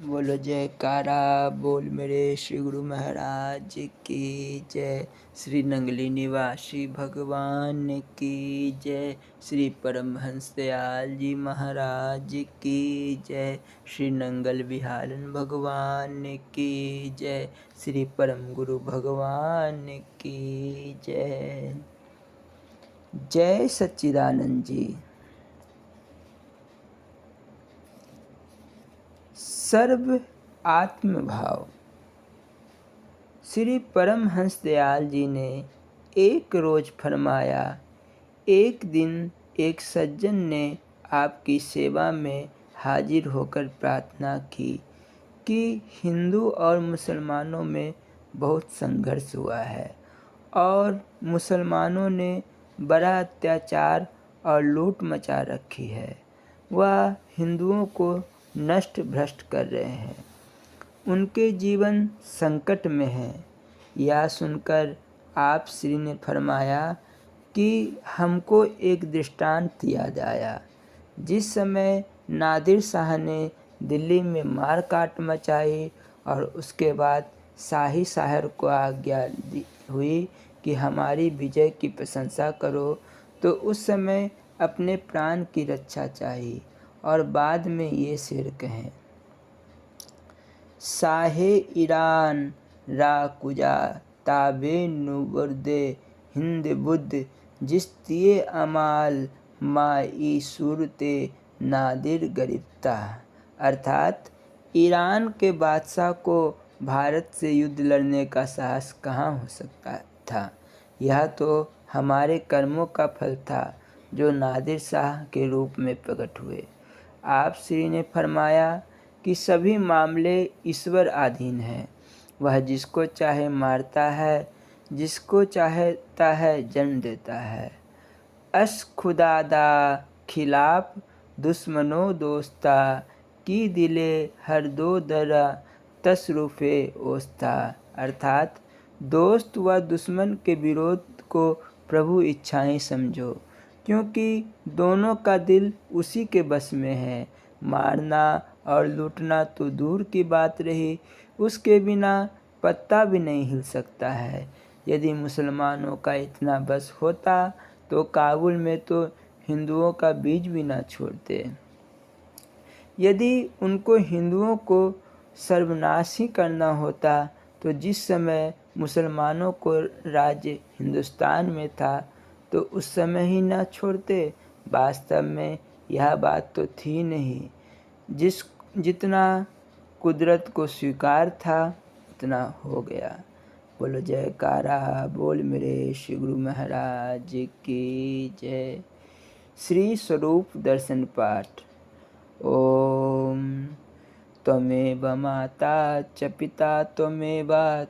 बोलो जयकारा बोल मेरे श्री गुरु महाराज की जय। श्री नंगली निवासी भगवान की जय। श्री परमहंस दयाल जी महाराज की जय। श्री नंगल विहारन भगवान की जय। श्री परम गुरु भगवान की जय। जय सच्चिदानंद जी। सर्व आत्मभाव। श्री परमहंस दयाल जी ने एक रोज फरमाया, एक दिन एक सज्जन ने आपकी सेवा में हाजिर होकर प्रार्थना की कि हिंदू और मुसलमानों में बहुत संघर्ष हुआ है और मुसलमानों ने बड़ा अत्याचार और लूट मचा रखी है। वह हिंदुओं को नष्ट भ्रष्ट कर रहे हैं, उनके जीवन संकट में है। यह सुनकर आप श्री ने फरमाया कि हमको एक दृष्टांत याद आया। जिस समय नादिर शाह ने दिल्ली में मार काट मचाई और उसके बाद शाही शायर को आज्ञा दी हुई कि हमारी विजय की प्रशंसा करो, तो उस समय अपने प्राण की रक्षा चाहिए और बाद में ये शेर कहें, शाहे ईरान रा कुजा ताबे नुबर्दे हिंद बुद्ध जिस्तिये अमाल माई सूरते नादिर गरिफ्ता। अर्थात ईरान के बादशाह को भारत से युद्ध लड़ने का साहस कहाँ हो सकता था। यह तो हमारे कर्मों का फल था जो नादिर शाह के रूप में प्रकट हुए। आप श्री ने फरमाया कि सभी मामले ईश्वर अधीन हैं। वह जिसको चाहे मारता है, जिसको चाहता है जन्म देता है। अस खुदादा खिलाफ दुश्मनो दोस्ता की दिले हर दो दरा तसरुफे ओस्ता। अर्थात दोस्त व दुश्मन के विरोध को प्रभु इच्छाएं समझो, क्योंकि दोनों का दिल उसी के बस में है। मारना और लूटना तो दूर की बात रही, उसके बिना पत्ता भी नहीं हिल सकता है। यदि मुसलमानों का इतना बस होता तो काबुल में तो हिंदुओं का बीज भी ना छोड़ते। यदि उनको हिंदुओं को सर्वनाश ही करना होता तो जिस समय मुसलमानों को राज्य हिंदुस्तान में था तो उस समय ही ना छोड़ते। वास्तव में यह बात तो थी नहीं। जितना कुदरत को स्वीकार था उतना हो गया। बोलो जयकारा बोल मेरे श्री गुरु महाराज की जय। श्री स्वरूप दर्शन पाठ। ओम त्वमेव माता च पिता त्वमेव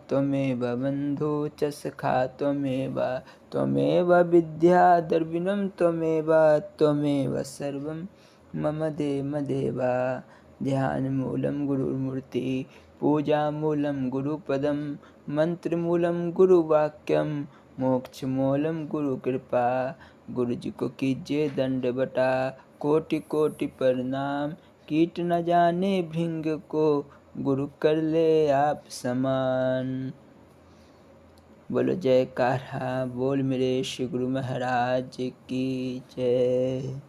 त्वमेव बंधु च सखा त्वमेव विद्या द्रविणं त्वमेव सर्वं मम देव। ध्यान मूलम गुरुमूर्ति पूजा मूलम गुरुपदम मंत्र मूलम गुरुवाक्यम मोक्ष मूलम गुरु कृपा। गुरु जी को कीजिए दंड बटा कोटि कोटि प्रणाम। कीट न जाने भृंग को गुरु कर ले आप समान। बोलो जयकारा बोल मेरे श्री गुरु महाराज की जय।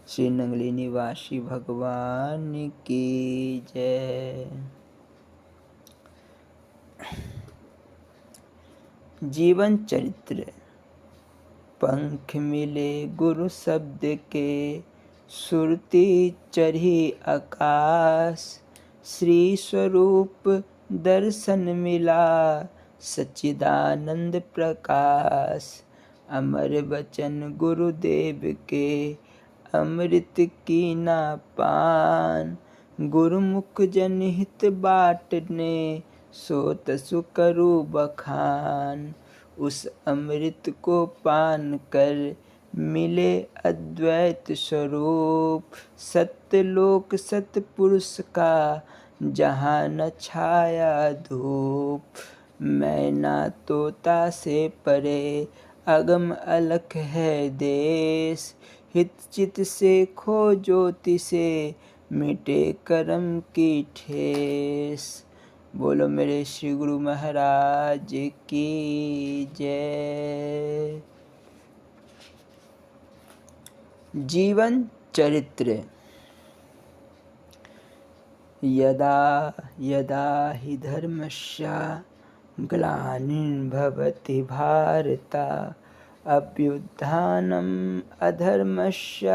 श्री नंगली निवासी भगवान की जय। जीवन चरित्र। पंख मिले गुरु शब्द के सुरती चढ़ी आकाश। श्री स्वरूप दर्शन मिला सच्चिदानंद प्रकाश। अमर वचन गुरुदेव के अमृत की ना पान। गुरुमुख जनहित बाटने सोत सुकरु बखान। उस अमृत को पान कर मिले अद्वैत स्वरूप। सत्यलोक सतपुरुष का जहाँ न छाया धूप। मैना तोता से परे अगम अलख है देश। हित चित से खो ज्योति से मिटे करम की ठेस। बोलो मेरे श्री गुरु महाराज की जय। जीवन चरित्र। यदा यदा हि धर्मस्य ग्लानिर्भवति भारत, अभ्युत्थानम् अधर्मस्य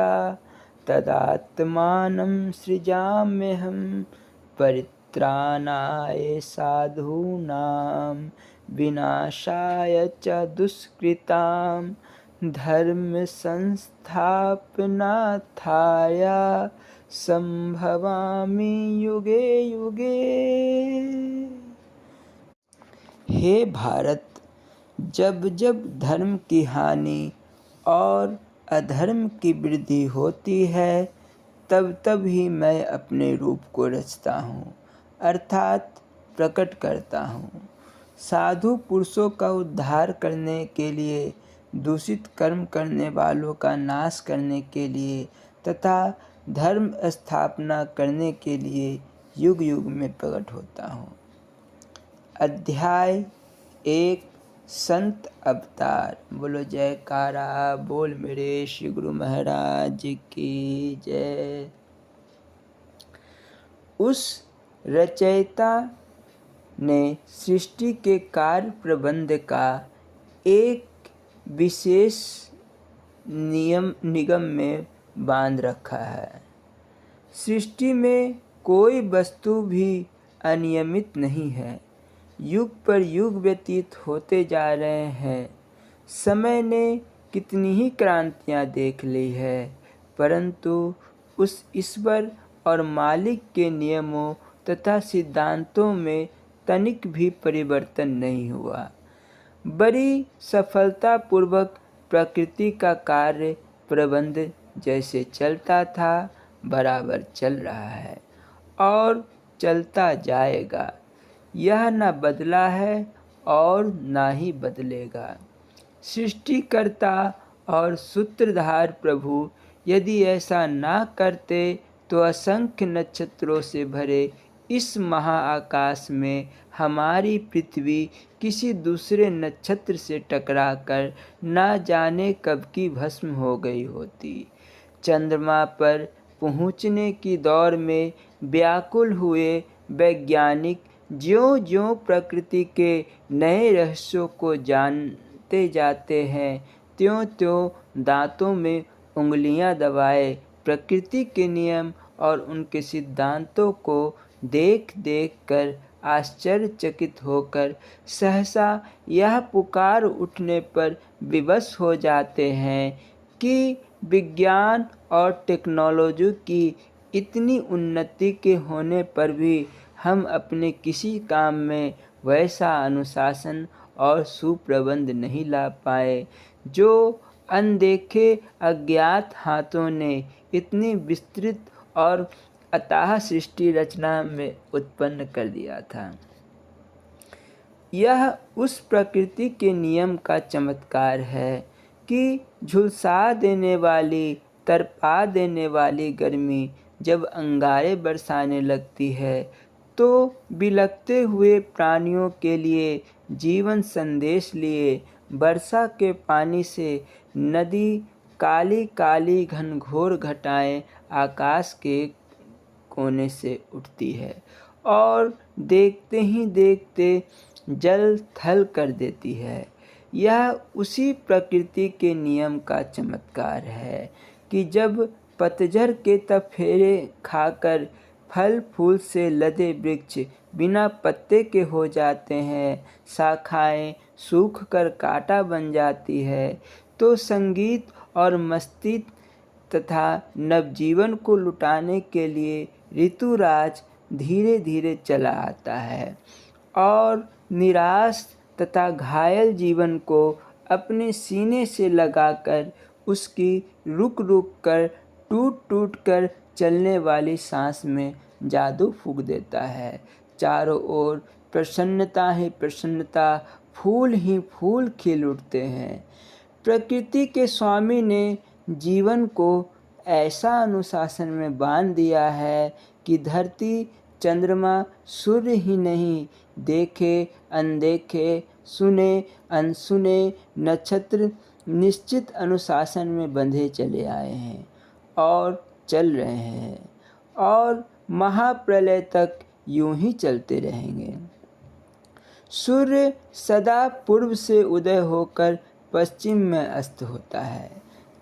तदात्मानं सृजाम्यहं। परित्राणाय साधूनां विनाशाय च दुष्कृतां, धर्म संस्थापनार्थाय संभवामि युगे युगे। हे भारत, जब जब धर्म की हानि और अधर्म की वृद्धि होती है, तब तब ही मैं अपने रूप को रचता हूँ, अर्थात प्रकट करता हूँ। साधु पुरुषों का उद्धार करने के लिए, दूषित कर्म करने वालों का नाश करने के लिए तथा धर्म स्थापना करने के लिए युग युग में प्रकट होता हूँ। अध्याय 1 संत अवतार। बोलो जयकारा बोल मेरे श्री गुरु महाराज की जय। उस रचयिता ने सृष्टि के कार्य प्रबंध का एक विशेष निगम में बांध रखा है। सृष्टि में कोई वस्तु भी अनियमित नहीं है। युग पर युग व्यतीत होते जा रहे हैं। समय ने कितनी ही क्रांतियाँ देख ली है, परंतु उस ईश्वर और मालिक के नियमों तथा सिद्धांतों में तनिक भी परिवर्तन नहीं हुआ। बड़ी सफलतापूर्वक प्रकृति का कार्य प्रबंध जैसे चलता था बराबर चल रहा है और चलता जाएगा। यह न बदला है और न ही बदलेगा। सृष्टिकर्ता और सूत्रधार प्रभु यदि ऐसा ना करते तो असंख्य नक्षत्रों से भरे इस महाआकाश में हमारी पृथ्वी किसी दूसरे नक्षत्र से टकराकर ना जाने कब की भस्म हो गई होती। चंद्रमा पर पहुँचने की दौड़ में व्याकुल हुए वैज्ञानिक ज्यों-ज्यों प्रकृति के नए रहस्यों को जानते जाते हैं, त्यों-त्यों दांतों में उंगलियां दबाए प्रकृति के नियम और उनके सिद्धांतों को देख देख कर आश्चर्यचकित होकर सहसा यह पुकार उठने पर विवश हो जाते हैं कि विज्ञान और टेक्नोलॉजी की इतनी उन्नति के होने पर भी हम अपने किसी काम में वैसा अनुशासन और सुप्रबंध नहीं ला पाए जो अनदेखे अज्ञात हाथों ने इतनी विस्तृत और अथाह सृष्टि रचना में उत्पन्न कर दिया था। यह उस प्रकृति के नियम का चमत्कार है कि झुलसा देने वाली, तड़पा देने वाली गर्मी जब अंगारे बरसाने लगती है तो बिलखते हुए प्राणियों के लिए जीवन संदेश लिए वर्षा के पानी से नदी काली काली घनघोर घटाएं आकाश के कोने से उठती है और देखते ही देखते जल थल कर देती है। यह उसी प्रकृति के नियम का चमत्कार है कि जब पतझड़ के तफेरे खाकर फल फूल से लदे वृक्ष बिना पत्ते के हो जाते हैं, शाखाएं सूख कर कांटा बन जाती है, तो संगीत और मस्ती तथा नवजीवन को लुटाने के लिए ऋतुराज धीरे धीरे चला आता है और निराश तथा घायल जीवन को अपने सीने से लगाकर उसकी रुक रुक कर टूट टूट कर चलने वाली सांस में जादू फूंक देता है। चारों ओर प्रसन्नता ही प्रसन्नता, फूल ही फूल खिल उठते हैं। प्रकृति के स्वामी ने जीवन को ऐसा अनुशासन में बांध दिया है कि धरती, चंद्रमा, सूर्य ही नहीं, देखे अनदेखे, सुने अनसुने नक्षत्र निश्चित अनुशासन में बंधे चले आए हैं और चल रहे हैं और महाप्रलय तक यूं ही चलते रहेंगे। सूर्य सदा पूर्व से उदय होकर पश्चिम में अस्त होता है।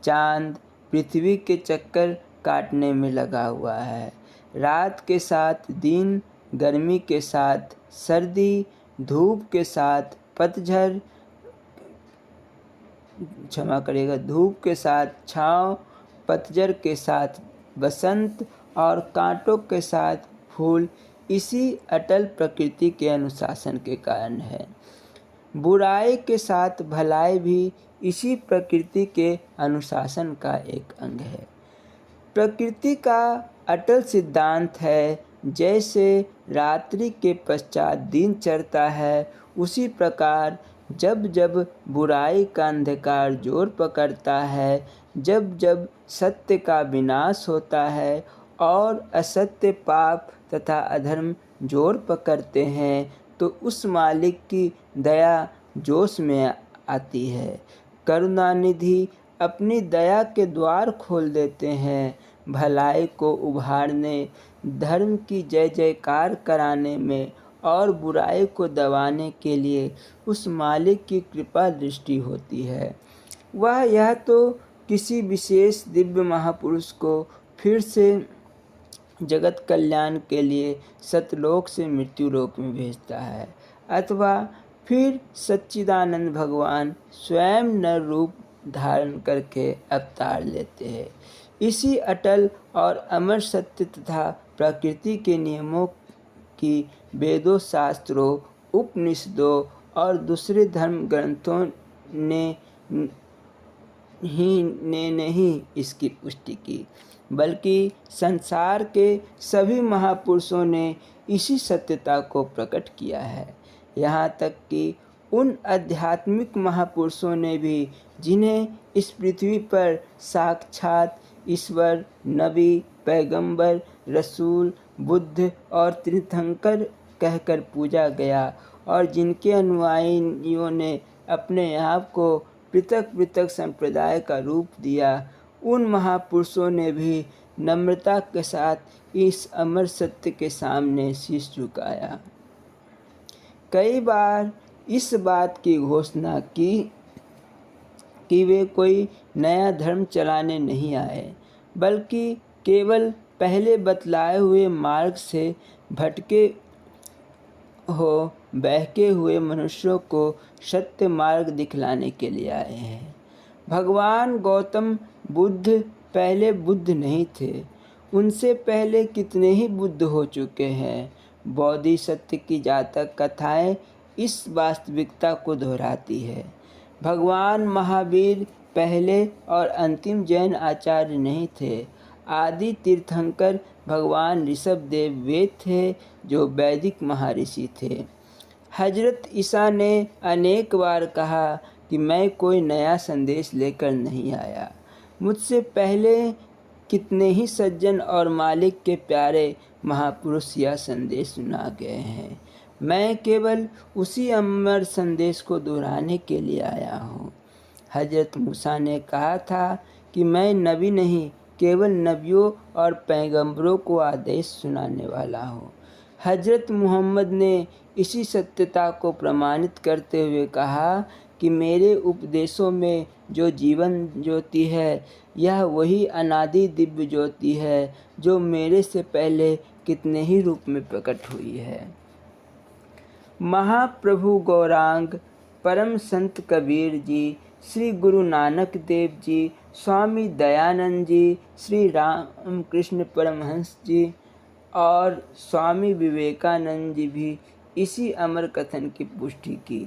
चांद पृथ्वी के चक्कर काटने में लगा हुआ है। रात के साथ दिन, गर्मी के साथ सर्दी, धूप के साथ पतझड़, क्षमा करिएगा, धूप के साथ छाँव, पतझड़ के साथ बसंत और कांटों के साथ फूल इसी अटल प्रकृति के अनुशासन के कारण है। बुराई के साथ भलाई भी इसी प्रकृति के अनुशासन का एक अंग है। प्रकृति का अटल सिद्धांत है, जैसे रात्रि के पश्चात दिन चढ़ता है, उसी प्रकार जब जब बुराई का अंधकार जोर पकड़ता है, जब जब सत्य का विनाश होता है और असत्य, पाप तथा अधर्म जोर पकड़ते हैं, तो उस मालिक की दया जोश में आती है। करुणानिधि अपनी दया के द्वार खोल देते हैं। भलाई को उभारने, धर्म की जय जयकार कराने में और बुराई को दबाने के लिए उस मालिक की कृपा दृष्टि होती है। वह यह तो किसी विशेष दिव्य महापुरुष को फिर से जगत कल्याण के लिए सतलोक से मृत्यु लोक में भेजता है, अथवा फिर सच्चिदानंद भगवान स्वयं नर रूप धारण करके अवतार लेते हैं। इसी अटल और अमर सत्य तथा प्रकृति के नियमों की वेदों, शास्त्रों, उपनिषदों और दूसरे धर्म ग्रंथों ने नहीं इसकी पुष्टि की, बल्कि संसार के सभी महापुरुषों ने इसी सत्यता को प्रकट किया है। यहाँ तक कि उन आध्यात्मिक महापुरुषों ने भी, जिन्हें इस पृथ्वी पर साक्षात ईश्वर, नबी, पैगंबर, रसूल, बुद्ध और तीर्थंकर कहकर पूजा गया और जिनके अनुयायियों ने अपने आप को पृथक पृथक संप्रदाय का रूप दिया, उन महापुरुषों ने भी नम्रता के साथ इस अमर सत्य के सामने शीश झुकाया। कई बार इस बात की घोषणा की कि वे कोई नया धर्म चलाने नहीं आए, बल्कि केवल पहले बतलाए हुए मार्ग से भटके बहके हुए मनुष्यों को सत्य मार्ग दिखलाने के लिए आए हैं। भगवान गौतम बुद्ध पहले बुद्ध नहीं थे, उनसे पहले कितने ही बुद्ध हो चुके हैं। बोधिसत्व की जातक कथाएं इस वास्तविकता को दोहराती है। भगवान महावीर पहले और अंतिम जैन आचार्य नहीं थे। आदि तीर्थंकर भगवान ऋषभदेव वे थे जो वैदिक महर्षि थे। हजरत ईसा ने अनेक बार कहा कि मैं कोई नया संदेश लेकर नहीं आया, मुझसे पहले कितने ही सज्जन और मालिक के प्यारे महापुरुष यह संदेश सुना गए हैं। मैं केवल उसी अमर संदेश को दोहराने के लिए आया हूँ। हजरत मूसा ने कहा था कि मैं नबी नहीं, केवल नबियों और पैगंबरों को आदेश सुनाने वाला हूँ। हजरत मोहम्मद ने इसी सत्यता को प्रमाणित करते हुए कहा कि मेरे उपदेशों में जो जीवन ज्योति है, यह वही अनादि दिव्य ज्योति है जो मेरे से पहले कितने ही रूप में प्रकट हुई है। महाप्रभु गौरांग, परम संत कबीर जी, श्री गुरु नानक देव जी, स्वामी दयानंद जी, श्री रामकृष्ण परमहंस जी और स्वामी विवेकानंद जी भी इसी अमर कथन की पुष्टि की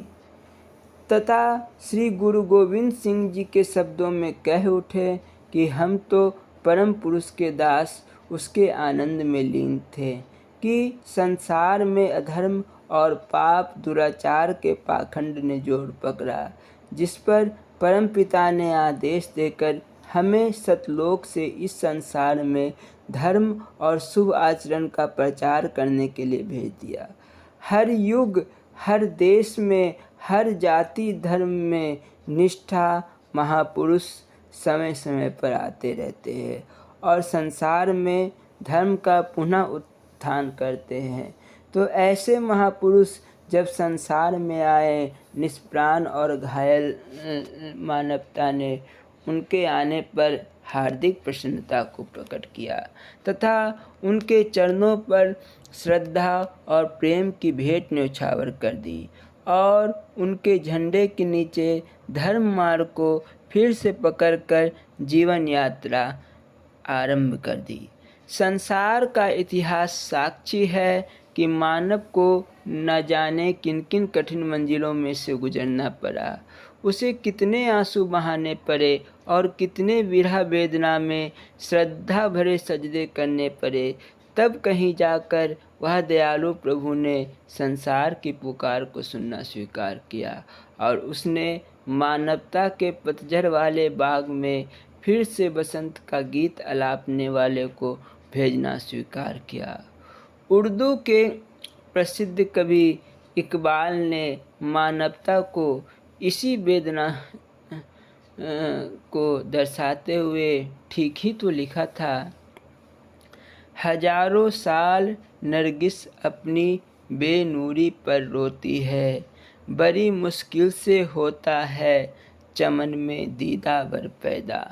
तथा श्री गुरु गोविंद सिंह जी के शब्दों में कह उठे कि हम तो परम पुरुष के दास उसके आनंद में लीन थे कि संसार में अधर्म और पाप दुराचार के पाखंड ने जोर पकड़ा, जिस पर परम पिता ने आदेश देकर हमें सतलोक से इस संसार में धर्म और शुभ आचरण का प्रचार करने के लिए भेज दिया। हर युग, हर देश में, हर जाति धर्म में निष्ठा महापुरुष समय समय पर आते रहते हैं और संसार में धर्म का पुनः उत्थान करते हैं। तो ऐसे महापुरुष जब संसार में आए, निष्प्राण और घायल मानवता ने उनके आने पर हार्दिक प्रसन्नता को प्रकट किया तथा उनके चरणों पर श्रद्धा और प्रेम की भेंट न्यौछावर कर दी और उनके झंडे के नीचे धर्म मार्ग को फिर से पकड़कर जीवन यात्रा आरंभ कर दी। संसार का इतिहास साक्षी है कि मानव को न जाने किन किन कठिन मंजिलों में से गुजरना पड़ा, उसे कितने आंसू बहाने पड़े और कितने विरह वेदना में श्रद्धा भरे सजदे करने पड़े। तब कहीं जाकर वह दयालु प्रभु ने संसार की पुकार को सुनना स्वीकार किया और उसने मानवता के पतझड़ वाले बाग में फिर से बसंत का गीत अलापने वाले को भेजना स्वीकार किया। उर्दू के प्रसिद्ध कवि इकबाल ने मानवता को इसी वेदना को दर्शाते हुए ठीक ही तो लिखा था, हजारों साल नरगिस अपनी बेनूरी पर रोती है, बड़ी मुश्किल से होता है चमन में दीदावर पैदा।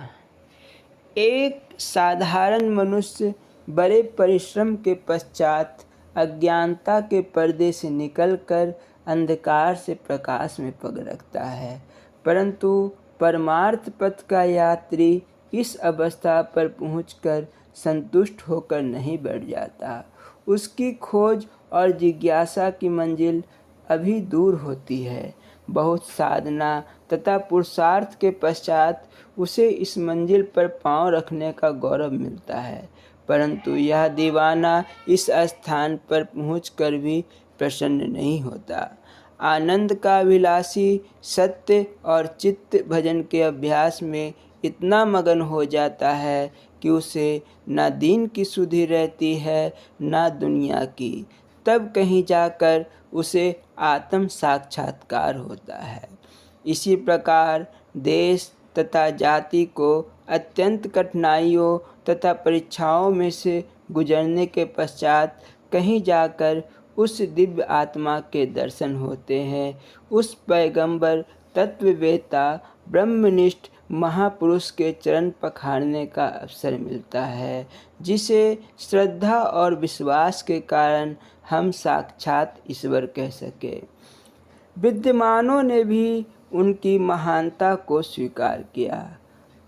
एक साधारण मनुष्य बड़े परिश्रम के पश्चात अज्ञानता के पर्दे से निकलकर अंधकार से प्रकाश में पग रखता है, परंतु परमार्थ पथ का यात्री इस अवस्था पर पहुंचकर संतुष्ट होकर नहीं बैठ जाता। उसकी खोज और जिज्ञासा की मंजिल अभी दूर होती है। बहुत साधना तथा पुरुषार्थ के पश्चात उसे इस मंजिल पर पांव रखने का गौरव मिलता है, परंतु यह दीवाना इस स्थान पर पहुंचकर भी प्रसन्न नहीं होता। आनंद का विलासी सत्य और चित्त भजन के अभ्यास में इतना मगन हो जाता है कि उसे न दीन की सुधि रहती है न दुनिया की। तब कहीं जाकर उसे आत्म साक्षात्कार होता है। इसी प्रकार देश तथा जाति को अत्यंत कठिनाइयों तथा परीक्षाओं में से गुजरने के पश्चात कहीं जाकर उस दिव्य आत्मा के दर्शन होते हैं। उस पैगंबर, तत्ववेता, ब्रह्मनिष्ठ महापुरुष के चरण पखारने का अवसर मिलता है, जिसे श्रद्धा और विश्वास के कारण हम साक्षात ईश्वर कह सके। विद्वानों ने भी उनकी महानता को स्वीकार किया।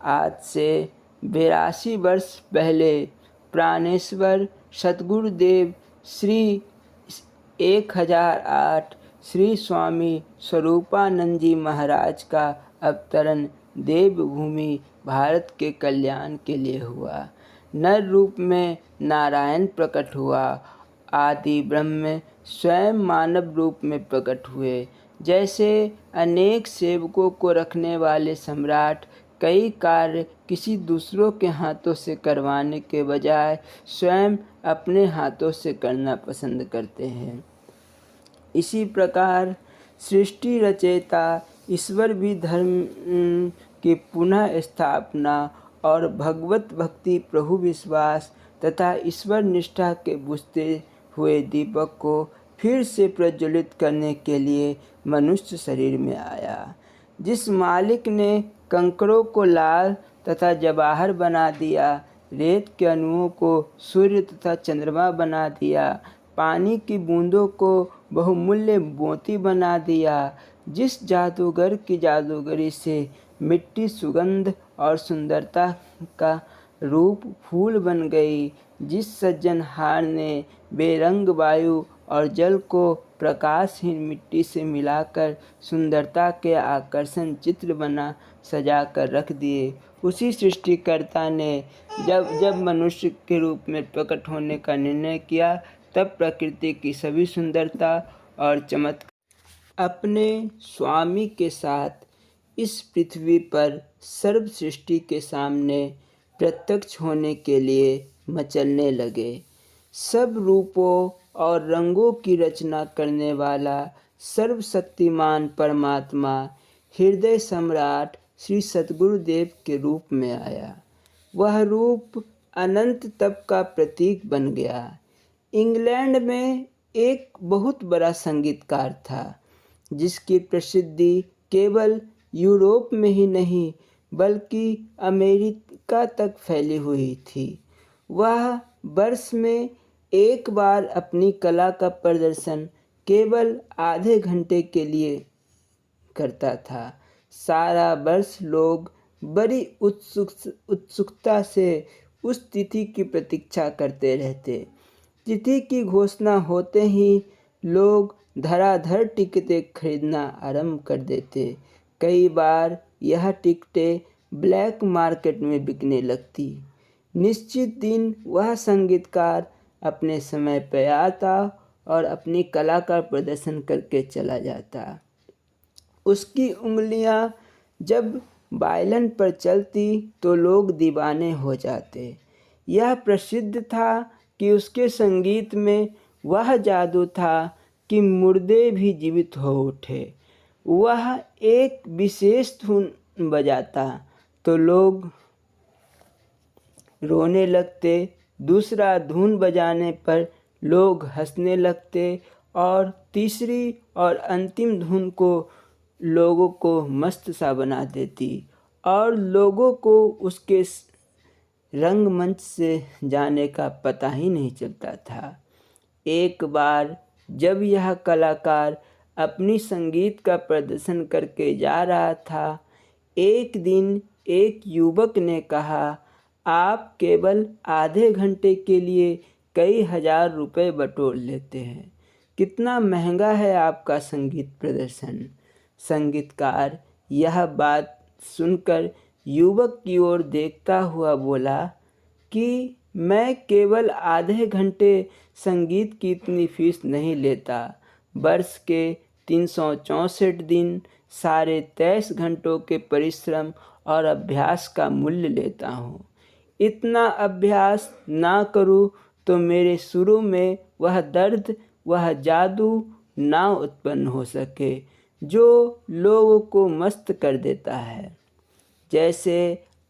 आज से 82 वर्ष पहले प्राणेश्वर सद्गुरुदेव श्री 1008 श्री स्वामी स्वरूपानंद जी महाराज का अवतरण देवभूमि भारत के कल्याण के लिए हुआ। नर रूप में नारायण प्रकट हुआ। आदि ब्रह्म स्वयं मानव रूप में प्रकट हुए। जैसे अनेक सेवकों को रखने वाले सम्राट कई कार्य किसी दूसरों के हाथों से करवाने के बजाय स्वयं अपने हाथों से करना पसंद करते हैं, इसी प्रकार सृष्टि रचयिता ईश्वर भी धर्म की पुनः स्थापना और भगवत भक्ति, प्रभु विश्वास तथा ईश्वर निष्ठा के बुझते हुए दीपक को फिर से प्रज्वलित करने के लिए मनुष्य शरीर में आया। जिस मालिक ने कंकरों को लाल तथा जवाहर बना दिया, रेत के अणुओं को सूर्य तथा चंद्रमा बना दिया, पानी की बूंदों को बहुमूल्य मोती बना दिया, जिस जादूगर की जादूगरी से मिट्टी सुगंध और सुंदरता का रूप फूल बन गई, जिस सज्जनहार ने बेरंग वायु और जल को प्रकाशहीन मिट्टी से मिलाकर सुंदरता के आकर्षण चित्र बना सजा कर रख दिए, उसी सृष्टिकर्ता ने जब मनुष्य के रूप में प्रकट होने का निर्णय किया, तब प्रकृति की सभी सुंदरता और चमत्कार अपने स्वामी के साथ इस पृथ्वी पर सर्व सृष्टि के सामने प्रत्यक्ष होने के लिए मचलने लगे। सब रूपों और रंगों की रचना करने वाला सर्वशक्तिमान परमात्मा हृदय सम्राट श्री सद्गुरुदेव के रूप में आया। वह रूप अनंत तप का प्रतीक बन गया। इंग्लैंड में एक बहुत बड़ा संगीतकार था जिसकी प्रसिद्धि केवल यूरोप में ही नहीं बल्कि अमेरिका तक फैली हुई थी। वह वर्ष में एक बार अपनी कला का प्रदर्शन केवल आधे घंटे के लिए करता था। सारा वर्ष लोग बड़ी उत्सुकता से उस तिथि की प्रतीक्षा करते रहते। तिथि की घोषणा होते ही लोग धड़ाधड़ टिकटें खरीदना आरंभ कर देते। कई बार यह टिकटें ब्लैक मार्केट में बिकने लगती। निश्चित दिन वह संगीतकार अपने समय पर आता और अपनी कला का प्रदर्शन करके चला जाता। उसकी उंगलियां जब वायलिन पर चलती तो लोग दीवाने हो जाते। यह प्रसिद्ध था कि उसके संगीत में वह जादू था कि मुर्दे भी जीवित हो उठे। वह एक विशेष धुन बजाता तो लोग रोने लगते, दूसरा धुन बजाने पर लोग हंसने लगते और तीसरी और अंतिम धुन को लोगों को मस्त सा बना देती और लोगों को उसके रंगमंच से जाने का पता ही नहीं चलता था। एक बार जब यह कलाकार अपनी संगीत का प्रदर्शन करके जा रहा था, एक दिन एक युवक ने कहा, आप केवल आधे घंटे के लिए कई हजार रुपए बटोर लेते हैं। कितना महंगा है आपका संगीत प्रदर्शन। संगीतकार यह बात सुनकर युवक की ओर देखता हुआ बोला कि मैं केवल आधे घंटे संगीत की इतनी फीस नहीं लेता। वर्ष के 364 दिन सारे 23 घंटों के परिश्रम और अभ्यास का मूल्य लेता हूँ। इतना अभ्यास ना करूँ तो मेरे शुरू में वह दर्द, वह जादू ना उत्पन्न हो सके जो लोगों को मस्त कर देता है। जैसे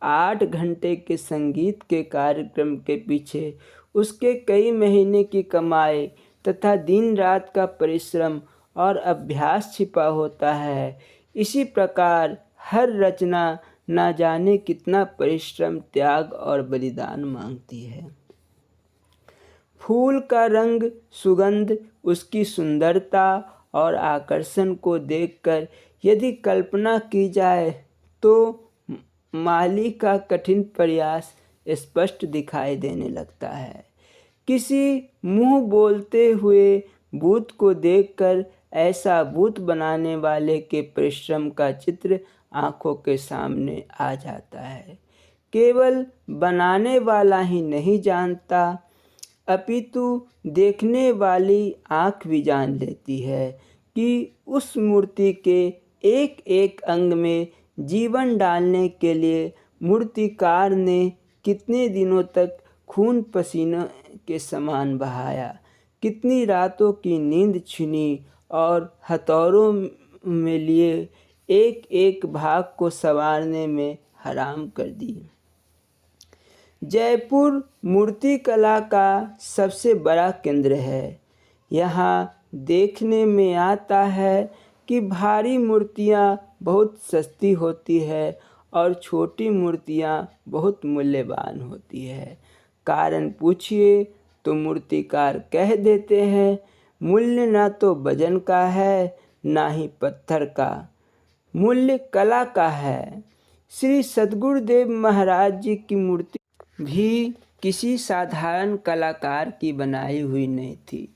8 घंटे के संगीत के कार्यक्रम के पीछे उसके कई महीने की कमाई तथा दिन रात का परिश्रम और अभ्यास छिपा होता है, इसी प्रकार हर रचना ना जाने कितना परिश्रम, त्याग और बलिदान मांगती है। फूल का रंग, सुगंध, उसकी सुंदरता और आकर्षण को देखकर यदि कल्पना की जाए तो माली का कठिन प्रयास स्पष्ट दिखाई देने लगता है। किसी मुंह बोलते हुए भूत को देखकर ऐसा भूत बनाने वाले के परिश्रम का चित्र आंखों के सामने आ जाता है। केवल बनाने वाला ही नहीं जानता, अपितु देखने वाली आँख भी जान लेती है कि उस मूर्ति के एक एक अंग में जीवन डालने के लिए मूर्तिकार ने कितने दिनों तक खून पसीने के समान बहाया, कितनी रातों की नींद छीनी और हथौड़ों में लिए एक एक भाग को संवारने में हराम कर दी। जयपुर मूर्ति कला का सबसे बड़ा केंद्र है। यहाँ देखने में आता है कि भारी मूर्तियाँ बहुत सस्ती होती है और छोटी मूर्तियाँ बहुत मूल्यवान होती है। कारण पूछिए तो मूर्तिकार कह देते हैं, मूल्य ना तो वजन का है ना ही पत्थर का, मूल्य कला का है। श्री सद्गुरुदेव महाराज जी की मूर्ति भी किसी साधारण कलाकार की बनाई हुई नहीं थी।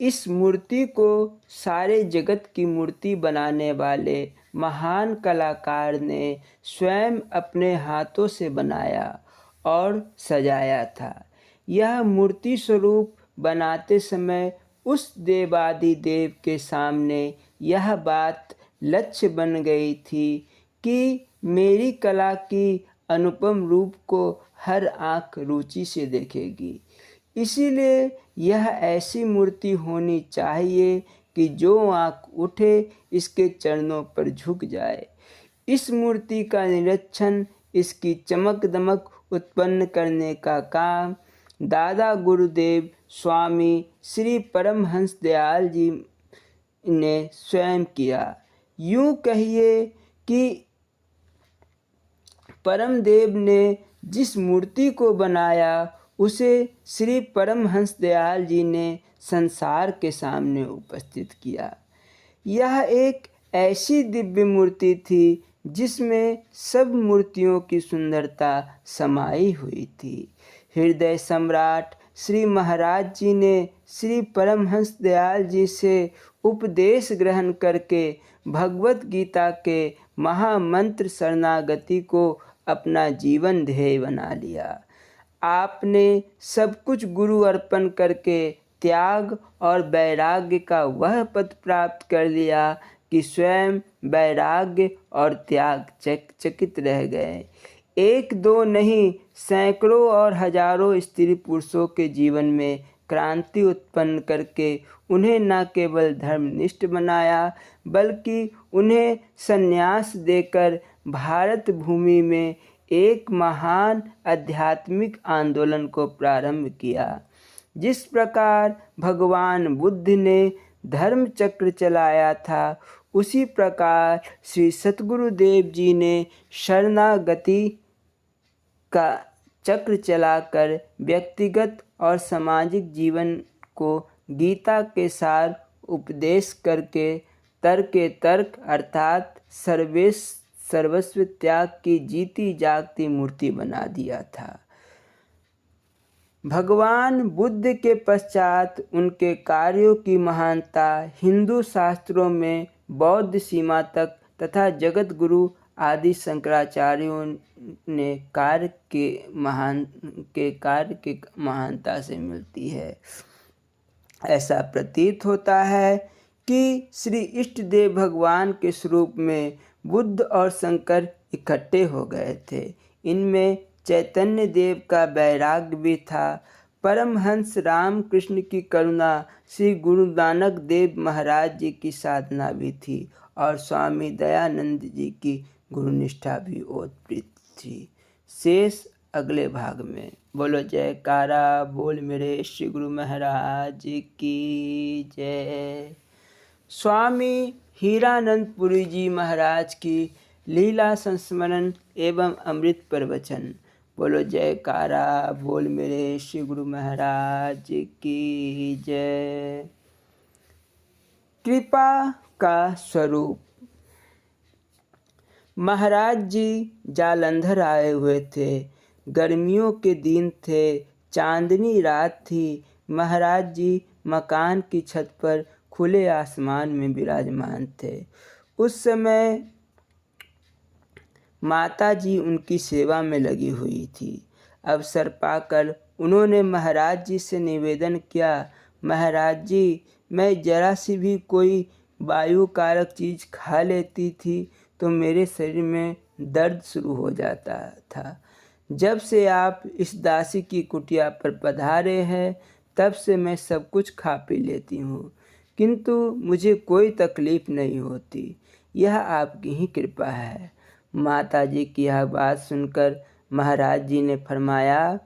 इस मूर्ति को सारे जगत की मूर्ति बनाने वाले महान कलाकार ने स्वयं अपने हाथों से बनाया और सजाया था। यह मूर्ति स्वरूप बनाते समय उस देवादिदेव के सामने यह बात लक्ष्य बन गई थी कि मेरी कला की अनुपम रूप को हर आँख रुचि से देखेगी। इसीलिए यह ऐसी मूर्ति होनी चाहिए कि जो आँख उठे इसके चरणों पर झुक जाए। इस मूर्ति का निरीक्षण, इसकी चमक दमक उत्पन्न करने का काम दादा गुरुदेव स्वामी श्री परमहंस दयाल जी ने स्वयं किया। यूं कहिए कि परमदेव ने जिस मूर्ति को बनाया उसे श्री परमहंस दयाल जी ने संसार के सामने उपस्थित किया। यह एक ऐसी दिव्य मूर्ति थी जिसमें सब मूर्तियों की सुंदरता समाई हुई थी। हृदय सम्राट श्री महाराज जी ने श्री परमहंस दयाल जी से उपदेश ग्रहण करके भगवत गीता के महामंत्र शरणागति को अपना जीवन ध्येय बना लिया। आपने सब कुछ गुरु अर्पण करके त्याग और वैराग्य का वह पद प्राप्त कर लिया कि स्वयं वैराग्य और त्याग चकित रह गए। एक दो नहीं, सैकड़ों और हजारों स्त्री पुरुषों के जीवन में क्रांति उत्पन्न करके उन्हें न केवल धर्मनिष्ठ बनाया बल्कि उन्हें संन्यास देकर भारत भूमि में एक महान आध्यात्मिक आंदोलन को प्रारंभ किया। जिस प्रकार भगवान बुद्ध ने धर्म चक्र चलाया था, उसी प्रकार श्री सतगुरुदेव जी ने शरणागति का चक्र चलाकर व्यक्तिगत और सामाजिक जीवन को गीता के सार उपदेश करके तर्क अर्थात सर्वस्व त्याग की जीती जागती मूर्ति बना दिया था। भगवान बुद्ध के पश्चात उनके कार्यों की महानता हिंदू शास्त्रों में बौद्ध सीमा तक तथा जगत गुरु आदि शंकराचार्यों ने कार्य के महानता से मिलती है। ऐसा प्रतीत होता है कि श्री इष्ट देव भगवान के स्वरूप में बुद्ध और शंकर इकट्ठे हो गए थे। इनमें चैतन्य देव का वैराग्य भी था। परमहंस रामकृष्ण की करुणा, श्री गुरु नानक देव महाराज जी की साधना भी थी और स्वामी दयानंद जी की गुरुनिष्ठा भी ओतप्रोत थी। शेष अगले भाग में। बोलो जयकारा बोल मेरे श्री गुरु महाराज की जय। स्वामी हीरानंदपुरी जी महाराज की लीला संस्मरण एवं अमृत प्रवचन। बोलो जयकारा बोल मेरे श्री गुरु महाराज की जय। कृपा का स्वरूप। महाराज जी जालंधर आए हुए थे। गर्मियों के दिन थे, चांदनी रात थी। महाराज जी मकान की छत पर खुले आसमान में विराजमान थे। उस समय माता जी उनकी सेवा में लगी हुई थी। अवसर पाकर उन्होंने महाराज जी से निवेदन किया, महाराज जी, मैं जरा सी भी कोई वायु कारक चीज़ खा लेती थी तो मेरे शरीर में दर्द शुरू हो जाता था। जब से आप इस दासी की कुटिया पर पधारे हैं तब से मैं सब कुछ खा पी लेती हूँ, किंतु मुझे कोई तकलीफ़ नहीं होती। यह आपकी ही कृपा है। माता जी की यह बात सुनकर महाराज जी ने फरमाया,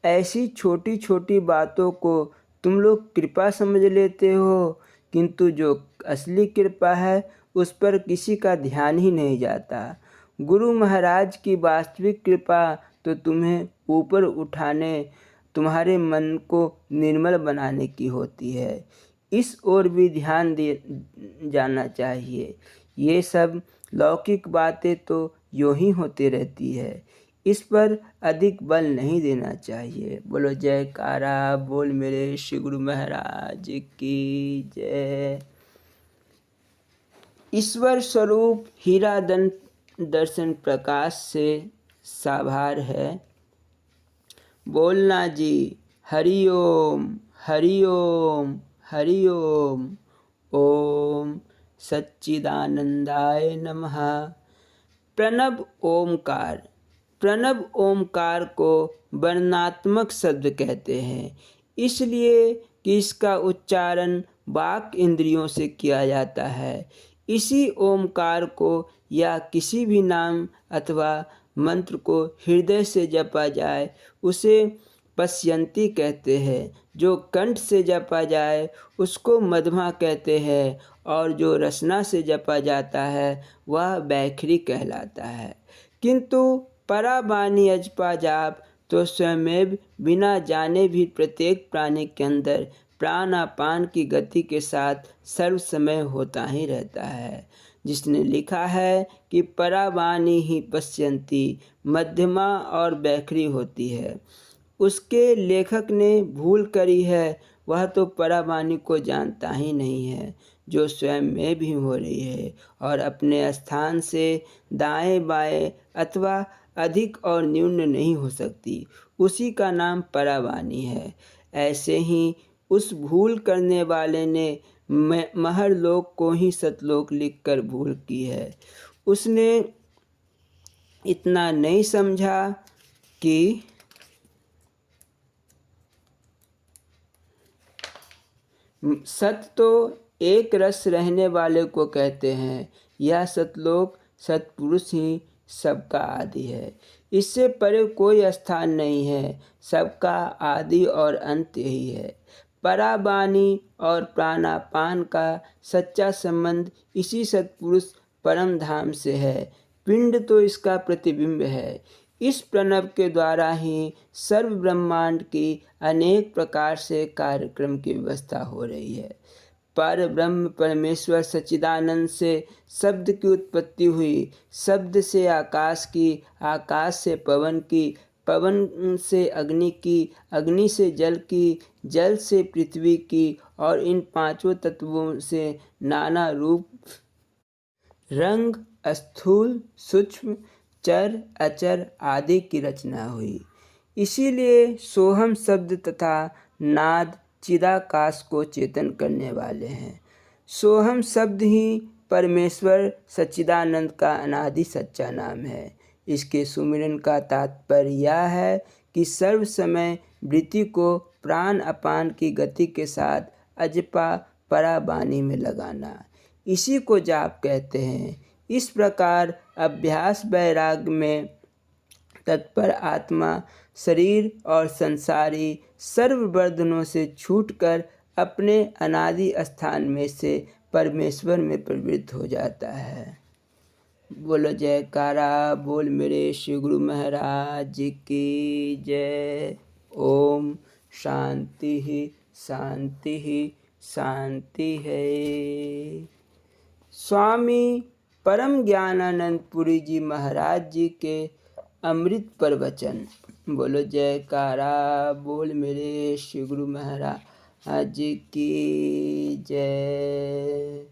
ऐसी छोटी छोटी बातों को तुम लोग कृपा समझ लेते हो, किंतु जो असली कृपा है उस पर किसी का ध्यान ही नहीं जाता। गुरु महाराज की वास्तविक कृपा तो तुम्हें ऊपर उठाने, तुम्हारे मन को निर्मल बनाने की होती है। इस ओर भी ध्यान दे जाना चाहिए। ये सब लौकिक बातें तो यूं ही होती रहती है, इस पर अधिक बल नहीं देना चाहिए। बोलो जयकारा बोल मेरे श्री गुरु महाराज की जय। ईश्वर स्वरूप हीरा दर्शन प्रकाश से साभार है। बोलना जी, हरिओम हरिओम हरिओम। ओम सच्चिदानंदाय नमः। प्रणव ओमकार। प्रणव ओमकार को वर्णात्मक शब्द कहते हैं, इसलिए कि इसका उच्चारण वाक इंद्रियों से किया जाता है। इसी ओमकार को या किसी भी नाम अथवा मंत्र को हृदय से जपा जाए उसे पश्यंती कहते हैं, जो कंठ से जपा जाए उसको मध्यमा कहते हैं, और जो रसना से जपा जाता है वह बैखरी कहलाता है। किंतु पराबानी अजपा जाप तो स्वयमेव बिना जाने भी प्रत्येक प्राणी के अंदर प्राणापान की गति के साथ सर्व समय होता ही रहता है। जिसने लिखा है कि पराबानी ही पश्यंती, मध्यमा और बैखरी होती है, उसके लेखक ने भूल करी है। वह तो पराबानी को जानता ही नहीं है, जो स्वयं में भी हो रही है और अपने स्थान से दाएं बाएं अथवा अधिक और न्यून नहीं हो सकती, उसी का नाम पराबानी है। ऐसे ही उस भूल करने वाले ने महरलोक को ही सतलोक लिखकर भूल की है। उसने इतना नहीं समझा कि सत तो एक रस रहने वाले को कहते हैं। यह सतलोक सतपुरुष ही सबका आदि है, इससे परे कोई स्थान नहीं है। सबका आदि और अंत यही है। पराबानी और प्राणापान का सच्चा संबंध इसी सतपुरुष परम धाम से है। पिंड तो इसका प्रतिबिंब है। इस प्रणव के द्वारा ही सर्व ब्रह्मांड की अनेक प्रकार से कार्यक्रम की व्यवस्था हो रही है। पर ब्रह्म परमेश्वर सच्चिदानंद से शब्द की उत्पत्ति हुई, शब्द से आकाश की, आकाश से पवन की, पवन से अग्नि की, अग्नि से जल की, जल से पृथ्वी की, और इन पांचों तत्वों से नाना रूप, रंग, स्थूल, सूक्ष्म, चर, अचर आदि की रचना हुई। इसीलिए सोहम शब्द तथा नाद चिदाकाश को चेतन करने वाले हैं। सोहम शब्द ही परमेश्वर सच्चिदानंद का अनादि सच्चा नाम है। इसके सुमिरन का तात्पर्य यह है कि सर्व समय वृत्ति को प्राण अपान की गति के साथ अजपा पराबानी में लगाना, इसी को जाप कहते हैं। इस प्रकार अभ्यास वैराग्य में तत्पर आत्मा शरीर और संसारी सर्व बंधनों से छूटकर अपने अनादि स्थान में से परमेश्वर में प्रवृत्त हो जाता है। बोलो जयकारा बोल मेरे श्री गुरु महाराज की जय। ओम शांति ही शांति ही शांति है। स्वामी परम ज्ञानानंद पुरी जी महाराज जी के अमृत प्रवचन। बोलो जयकारा बोल मेरे श्री गुरु महाराज की जय।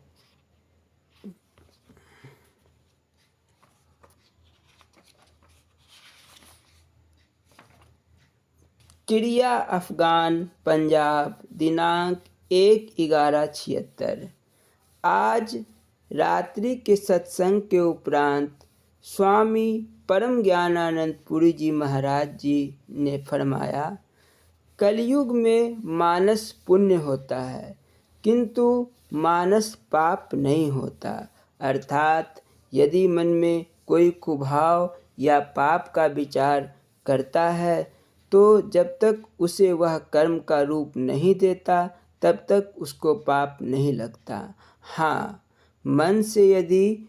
क्रिया अफगान पंजाब दिनांक 1/11/76। आज रात्रि के सत्संग के उपरांत स्वामी परम ज्ञानानंद पुरी जी महाराज जी ने फरमाया, कलयुग में मानस पुण्य होता है किंतु मानस पाप नहीं होता। अर्थात यदि मन में कोई कुभाव या पाप का विचार करता है तो जब तक उसे वह कर्म का रूप नहीं देता तब तक उसको पाप नहीं लगता। हाँ, मन से यदि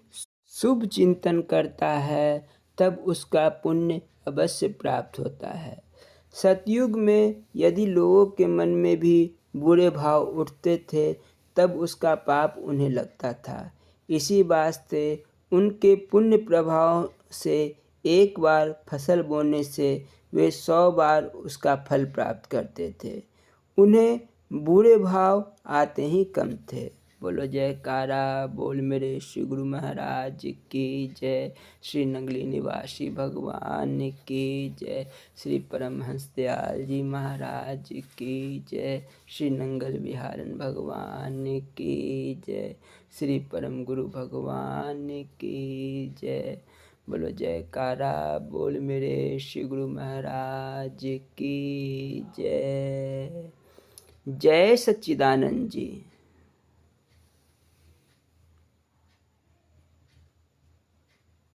शुभ चिंतन करता है तब उसका पुण्य अवश्य प्राप्त होता है। सतयुग में यदि लोगों के मन में भी बुरे भाव उठते थे तब उसका पाप उन्हें लगता था। इसी वास्ते उनके पुण्य प्रभाव से एक बार फसल बोने से वे 100 बार उसका फल प्राप्त करते थे। उन्हें बुरे भाव आते ही कम थे। बोलो जयकारा बोल मेरे श्री गुरु महाराज की जय। श्री नंगली निवासी भगवान की जय। श्री परमहंस दयाल जी महाराज की जय। श्री नंगल विहारन भगवान की जय। श्री परम गुरु भगवान की जय। बोलो जयकारा बोल मेरे श्री गुरु महाराज की जय। जय सच्चिदानंद जी।